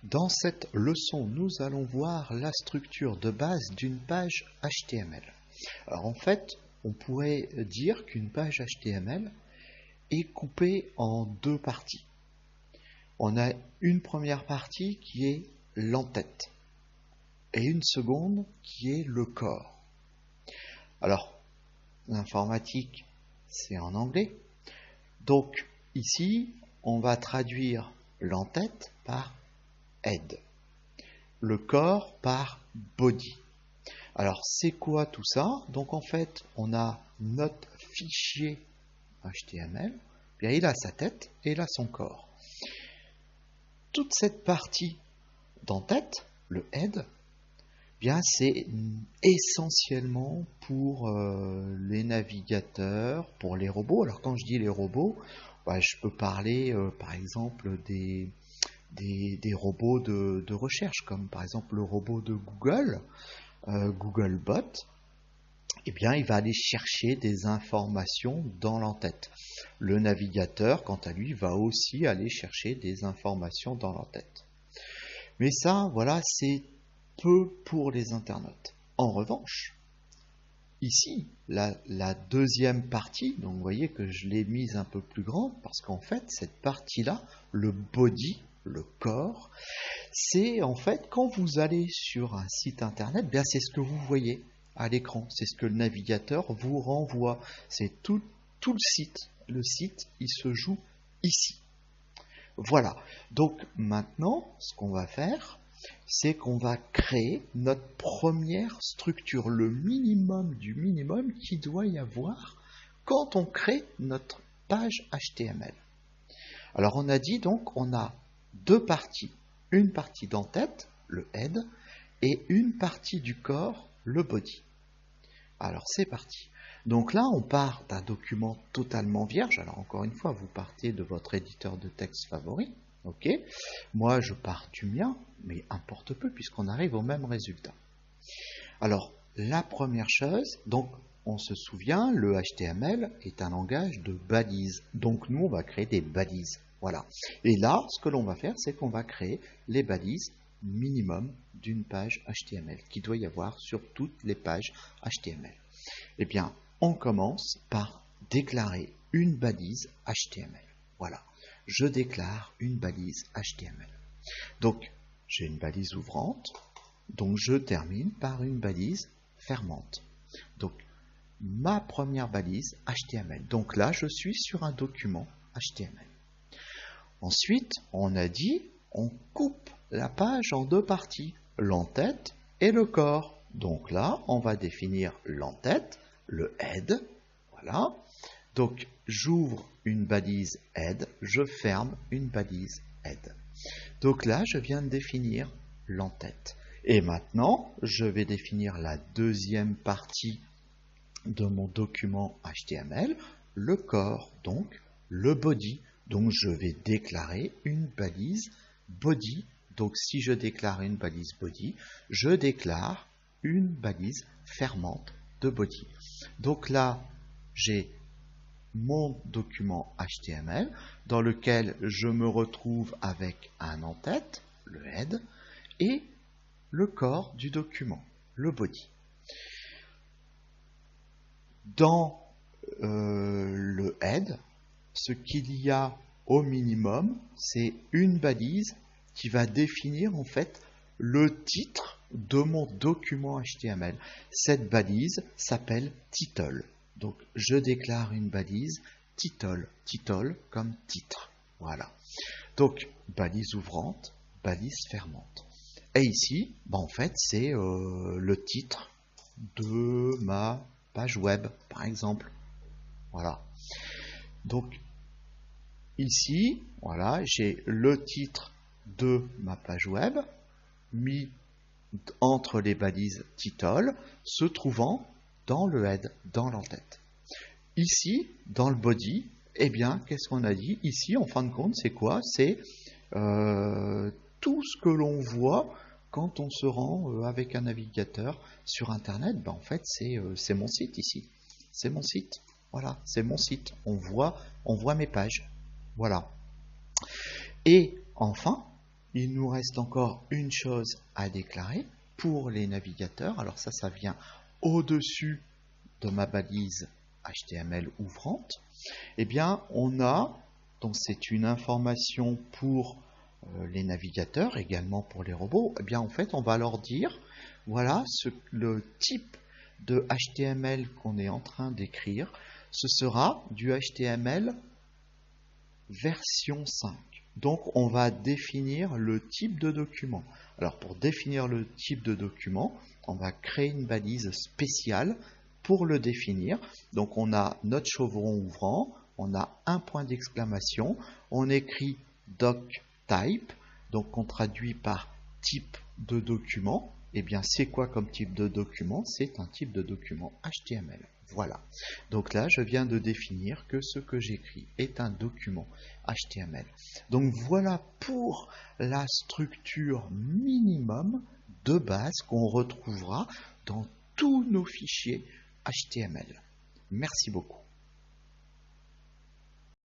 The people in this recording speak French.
Dans cette leçon, nous allons voir la structure de base d'une page HTML. Alors en fait, on pourrait dire qu'une page HTML est coupée en deux parties. On a une première partie qui est l'entête et une seconde qui est le corps. Alors, l'informatique, c'est en anglais. Donc ici, on va traduire l'entête par head, le corps par body. Alors c'est quoi tout ça? Donc en fait on a notre fichier HTML, bien il a sa tête et il a son corps. Toute cette partie d'entête, le head, bien c'est essentiellement pour les navigateurs, pour les robots. Alors quand je dis les robots, je peux parler par exemple des robots de recherche, comme par exemple le robot de Google, Googlebot. Eh bien, il va aller chercher des informations dans l'entête. Le navigateur, quant à lui, va aussi aller chercher des informations dans l'entête. Mais ça, voilà, c'est peu pour les internautes. En revanche, ici, la deuxième partie, donc vous voyez que je l'ai mise un peu plus grande, parce qu'en fait, cette partie-là, le body, le corps, c'est en fait quand vous allez sur un site internet, bien c'est ce que vous voyez à l'écran, c'est ce que le navigateur vous renvoie, c'est tout le site. Le site, il se joue ici. Voilà, donc maintenant, ce qu'on va faire, c'est qu'on va créer notre première structure, le minimum du minimum qu'il doit y avoir quand on crée notre page HTML. Alors on a dit donc, on a deux parties, une partie d'entête, le head, et une partie du corps, le body. Alors c'est parti. Donc là, on part d'un document totalement vierge. Alors encore une fois, vous partez de votre éditeur de texte favori. Ok. Moi, je pars du mien, mais importe peu puisqu'on arrive au même résultat. Alors, la première chose, donc on se souvient, le HTML est un langage de balises. Donc nous, on va créer des balises. Voilà. Et là, ce que l'on va faire, c'est qu'on va créer les balises minimum d'une page HTML, qu'il doit y avoir sur toutes les pages HTML. Eh bien, on commence par déclarer une balise HTML. Voilà. Je déclare une balise HTML. Donc, j'ai une balise ouvrante, donc je termine par une balise fermante. Donc, ma première balise HTML. Donc là, je suis sur un document HTML. Ensuite, on a dit, on coupe la page en deux parties, l'entête et le corps. Donc là, on va définir l'entête, le head, voilà. Donc, j'ouvre une balise head, je ferme une balise head. Donc là, je viens de définir l'entête. Et maintenant, je vais définir la deuxième partie de mon document HTML, le corps, donc le body. Donc je vais déclarer une balise body. Donc si je déclare une balise body, je déclare une balise fermante de body. Donc là, j'ai mon document HTML dans lequel je me retrouve avec un en-tête, le head, et le corps du document, le body. Dans le head, ce qu'il y a au minimum, c'est une balise qui va définir en fait le titre de mon document HTML. Cette balise s'appelle title. Donc je déclare une balise title, title comme titre. Voilà. Donc balise ouvrante, balise fermante. Et ici, en fait, c'est le titre de ma page web, par exemple. Voilà. Donc ici, voilà, j'ai le titre de ma page web mis entre les balises title, se trouvant dans le head, dans l'entête. Ici, dans le body, eh bien, qu'est-ce qu'on a dit? Ici, en fin de compte, c'est quoi? C'est tout ce que l'on voit quand on se rend avec un navigateur sur Internet. En fait, c'est mon site ici. C'est mon site. Voilà, c'est mon site. On voit mes pages. Voilà. Et enfin, il nous reste encore une chose à déclarer pour les navigateurs. Alors ça vient au-dessus de ma balise HTML ouvrante. Eh bien, on a, donc c'est une information pour les navigateurs, également pour les robots. Eh bien, en fait, on va leur dire, voilà le type de HTML qu'on est en train d'écrire. Ce sera du HTML version 5. Donc, on va définir le type de document. Alors, pour définir le type de document, on va créer une balise spéciale pour le définir. Donc, on a notre chevron ouvrant, on a un point d'exclamation, on écrit doctype, donc on traduit par type de document. Eh bien, c'est quoi comme type de document? C'est un type de document HTML. Voilà. Donc là, je viens de définir que ce que j'écris est un document HTML. Donc voilà pour la structure minimum de base qu'on retrouvera dans tous nos fichiers HTML. Merci beaucoup.